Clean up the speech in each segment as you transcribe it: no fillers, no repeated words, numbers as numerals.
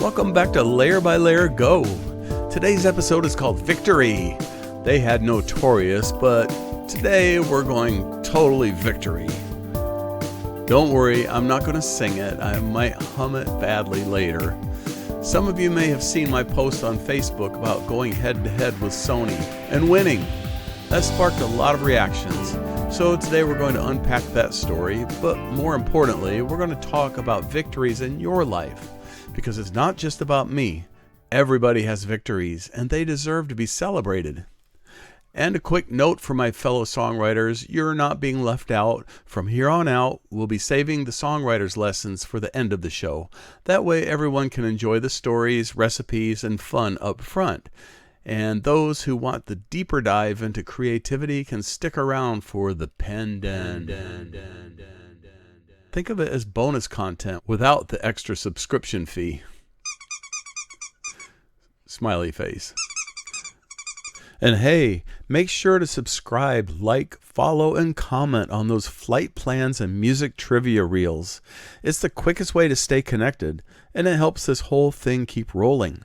welcome back to Layer by Layer Go. Today's episode is called Victory. They had Notorious, but today we're going totally victory. Don't worry, I'm not going to sing it. I might hum it badly later. Some of you may have seen my post on Facebook about going head-to-head with Sony and winning. That sparked a lot of reactions. So today we're going to unpack that story, but more importantly, we're going to talk about victories in your life. Because it's not just about me. Everybody has victories, and they deserve to be celebrated. And a quick note for my fellow songwriters, you're not being left out. From here on out, we'll be saving the Songwriter's Lessons for the end of the show. That way everyone can enjoy the stories, recipes, and fun up front. And those who want the deeper dive into creativity can stick around for the pen den. Think of it as bonus content without the extra subscription fee. Smiley face. And hey, make sure to subscribe, like, follow, and comment on those flight plans and music trivia reels. It's the quickest way to stay connected, and it helps this whole thing keep rolling.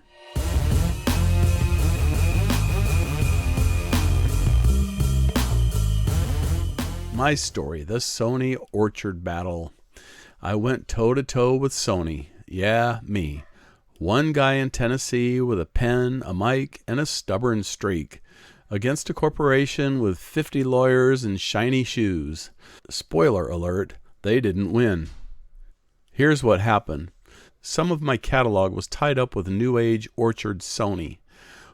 My story, the Sony Orchard Battle. I went toe-to-toe with Sony. Yeah, me. One guy in Tennessee with a pen, a mic, and a stubborn streak. Against a corporation with 50 lawyers and shiny shoes. Spoiler alert, they didn't win. Here's what happened. Some of my catalog was tied up with New Age Orchard Sony.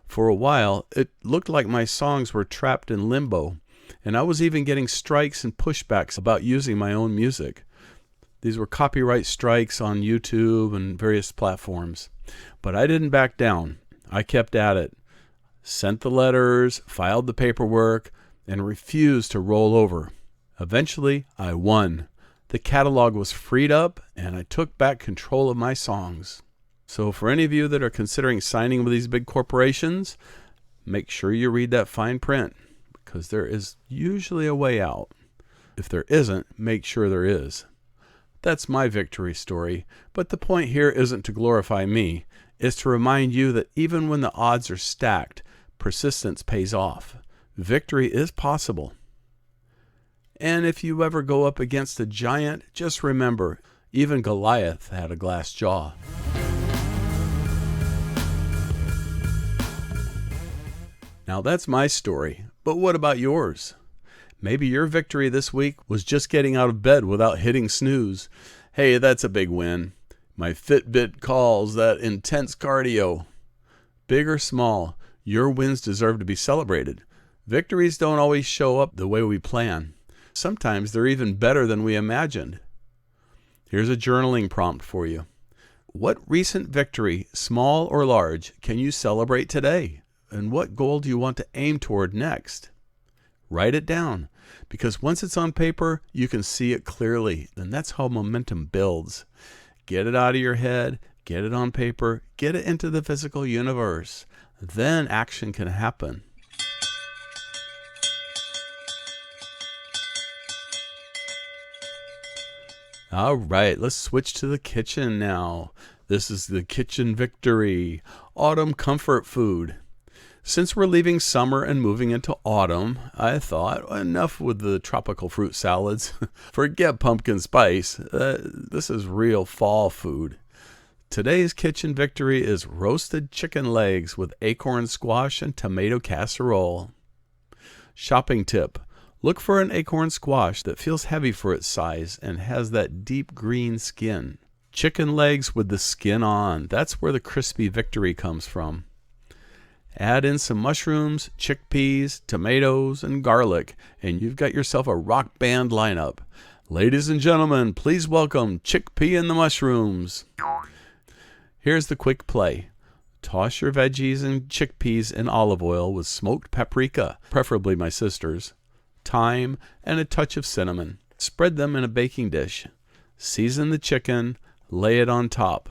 For a while, it looked like my songs were trapped in limbo. And I was even getting strikes and pushbacks about using my own music. These were copyright strikes on YouTube and various platforms. But I didn't back down. I kept at it. Sent the letters, filed the paperwork, and refused to roll over. Eventually, I won. The catalog was freed up, and I took back control of my songs. So for any of you that are considering signing with these big corporations, make sure you read that fine print. Because there is usually a way out. If there isn't, make sure there is. That's my victory story, but the point here isn't to glorify me. It's to remind you that even when the odds are stacked, persistence pays off. Victory is possible. And if you ever go up against a giant, just remember, even Goliath had a glass jaw. Now that's my story. But what about yours? Maybe your victory this week was just getting out of bed without hitting snooze. Hey, that's a big win. My Fitbit calls that intense cardio. Big or small, your wins deserve to be celebrated. Victories don't always show up the way we plan. Sometimes they're even better than we imagined. Here's a journaling prompt for you. What recent victory, small or large, can you celebrate today? And what goal do you want to aim toward next? Write it down, because once it's on paper, you can see it clearly, and that's how momentum builds. Get it out of your head, get it on paper, get it into the physical universe. Then action can happen. All right, let's switch to the kitchen now. This is the kitchen victory, autumn comfort food. Since we're leaving summer and moving into autumn, I thought, enough with the tropical fruit salads. Forget pumpkin spice. This is real fall food. Today's kitchen victory is roasted chicken legs with acorn squash and tomato casserole. Shopping tip. Look for an acorn squash that feels heavy for its size and has that deep green skin. Chicken legs with the skin on. That's where the crispy victory comes from. Add in some mushrooms, chickpeas, tomatoes, and garlic, and you've got yourself a rock band lineup. Ladies and gentlemen, please welcome Chickpea and the Mushrooms. Here's the quick play. Toss your veggies and chickpeas in olive oil with smoked paprika, preferably my sister's, thyme, and a touch of cinnamon. Spread them in a baking dish. Season the chicken, lay it on top,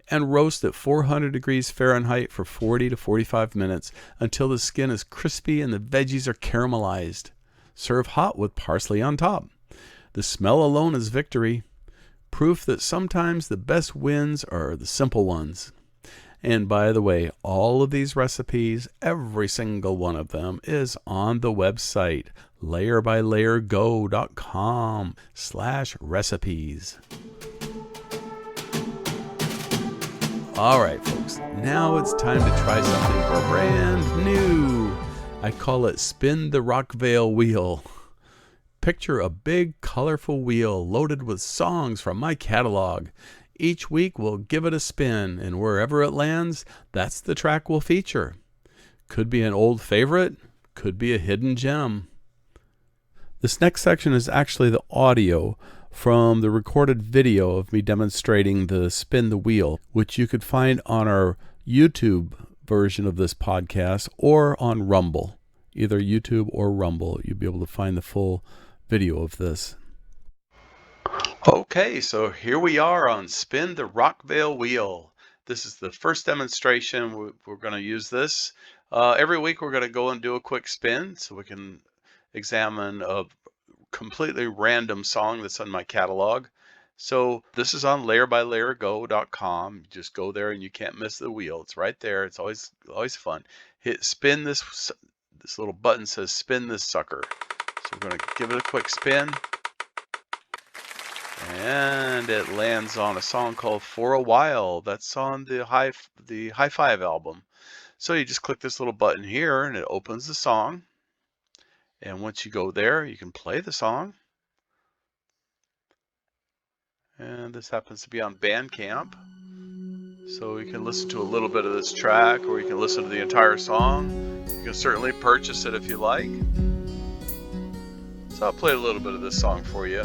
and roast at 400 degrees Fahrenheit for 40 to 45 minutes until the skin is crispy and the veggies are caramelized. Serve hot with parsley on top. The smell alone is victory. Proof that sometimes the best wins are the simple ones. And by the way, all of these recipes, every single one of them, is on the website layerbylayergo.com/recipes. All right, folks, now it's time to try something brand new. I call it Spin the Rockvale Wheel. Picture a big, colorful wheel loaded with songs from my catalog. Each week we'll give it a spin, and wherever it lands, that's the track we'll feature. Could be an old favorite, could be a hidden gem. This next section is actually the audio from the recorded video of me demonstrating the Spin the Wheel, which you could find on our YouTube version of this podcast or on Rumble. Either YouTube or Rumble, you'll be able to find the full video of this. Okay, so here we are on Spin the Rockvale Wheel. This is the first demonstration. We're going to use this. Every week we're going to go and do a quick spin so we can examine a completely random song that's on my catalog. So this is on layerbylayergo.com. Just go there and you can't miss the wheel. It's right there. It's always fun. Hit spin this little button says spin this sucker. So we're going to give it a quick spin. And it lands on a song called For a While. That's on the High Five album. So you just click this little button here and it opens the song. And once you go there, you can play the song. And this happens to be on Bandcamp. So you can listen to a little bit of this track, or you can listen to the entire song. You can certainly purchase it if you like. So I'll play a little bit of this song for you.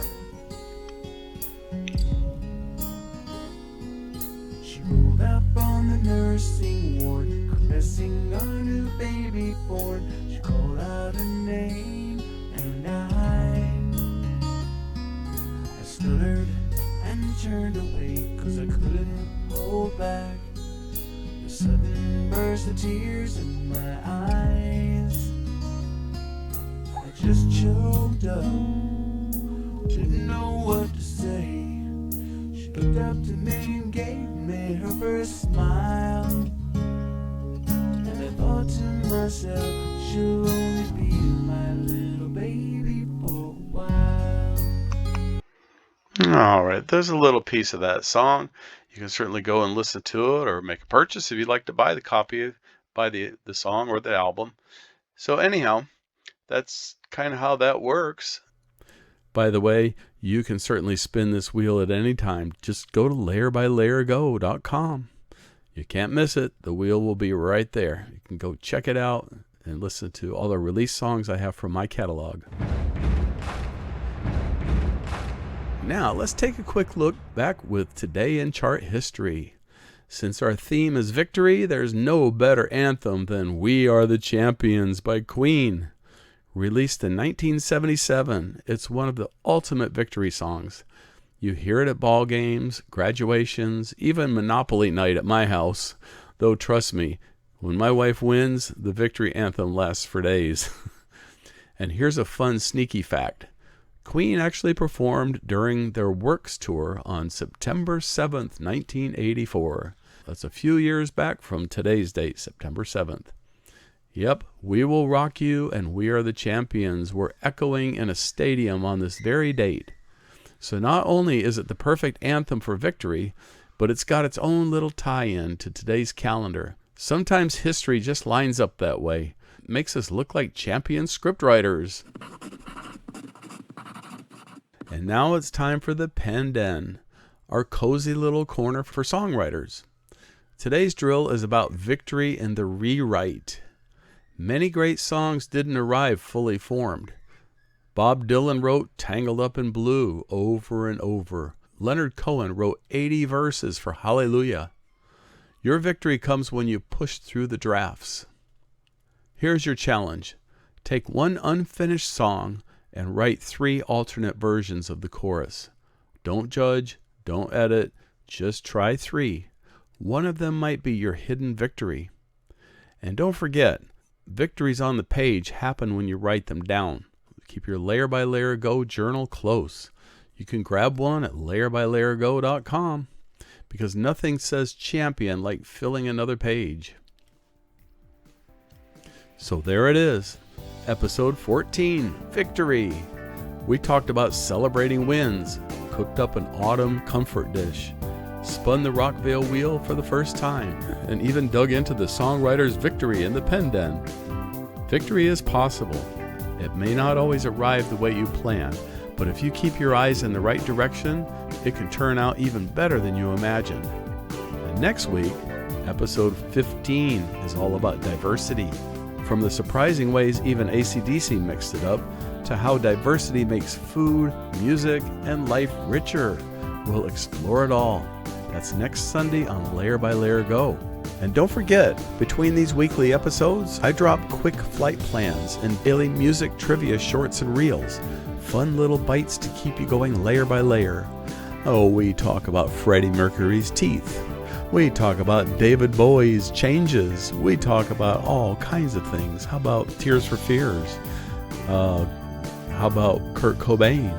She rolled up on the nursing ward, caressing our new baby born. She called out her name, and I stuttered and turned away, 'cause I couldn't hold back the sudden burst of tears in my eyes. I just choked up, didn't know what to say. She looked up to me and gave me her first smile, and I thought to myself, she'll only be my little baby for a while. All right, there's a little piece of that song. You can certainly go and listen to it or make a purchase if you'd like to buy the copy, buy the song or the album. So anyhow, that's kind of how that works. By the way, you can certainly spin this wheel at any time. Just go to layerbylayergo.com. You can't miss it. The wheel will be right there. You can go check it out and listen to all the release songs I have from my catalog. Now, let's take a quick look back with Today in Chart History. Since our theme is victory, there's no better anthem than We Are the Champions by Queen. Released in 1977, it's one of the ultimate victory songs. You hear it at ball games, graduations, even Monopoly night at my house. Though trust me, when my wife wins, the victory anthem lasts for days. And here's a fun sneaky fact. Queen actually performed during their Works tour on September 7th, 1984. That's a few years back from today's date, September 7th. Yep, We Will Rock You and We Are the Champions were echoing in a stadium on this very date. So not only is it the perfect anthem for victory, but it's got its own little tie-in to today's calendar. Sometimes history just lines up that way. It makes us look like champion scriptwriters. And now it's time for the Pen Den, our cozy little corner for songwriters. Today's drill is about victory and the rewrite. Many great songs didn't arrive fully formed. Bob Dylan wrote Tangled Up in Blue over and over. Leonard Cohen wrote 80 verses for Hallelujah. Your victory comes when you push through the drafts. Here's your challenge. Take one unfinished song and write 3 alternate versions of the chorus. Don't judge, don't edit, just try 3. One of them might be your hidden victory. And don't forget, victories on the page happen when you write them down. Keep your Layer by Layer Go journal close. You can grab one at layerbylayergo.com. because nothing says champion like filling another page. So there it is, episode 14, Victory. We talked about celebrating wins, cooked up an autumn comfort dish, spun the Rockvale Wheel for the first time, and even dug into the songwriter's victory in the pen den. Victory is possible. It may not always arrive the way you plan, but if you keep your eyes in the right direction, it can turn out even better than you imagined. And next week, episode 15 is all about diversity. From the surprising ways even AC/DC mixed it up, to how diversity makes food, music, and life richer. We'll explore it all. That's next Sunday on Layer by Layer Go. And don't forget, between these weekly episodes, I drop quick flight plans and daily music trivia shorts and reels. Fun little bites to keep you going layer by layer. Oh, we talk about Freddie Mercury's teeth. We talk about David Bowie's changes. We talk about all kinds of things. How about Tears for Fears? How about Kurt Cobain?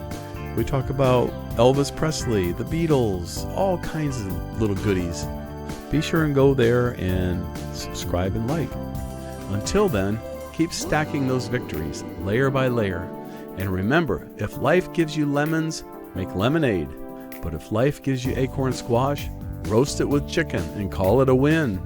We talk about Elvis Presley, the Beatles, all kinds of little goodies. Be sure and go there and subscribe and like. Until then, keep stacking those victories layer by layer. And remember, if life gives you lemons, make lemonade. But if life gives you acorn squash, roast it with chicken and call it a win.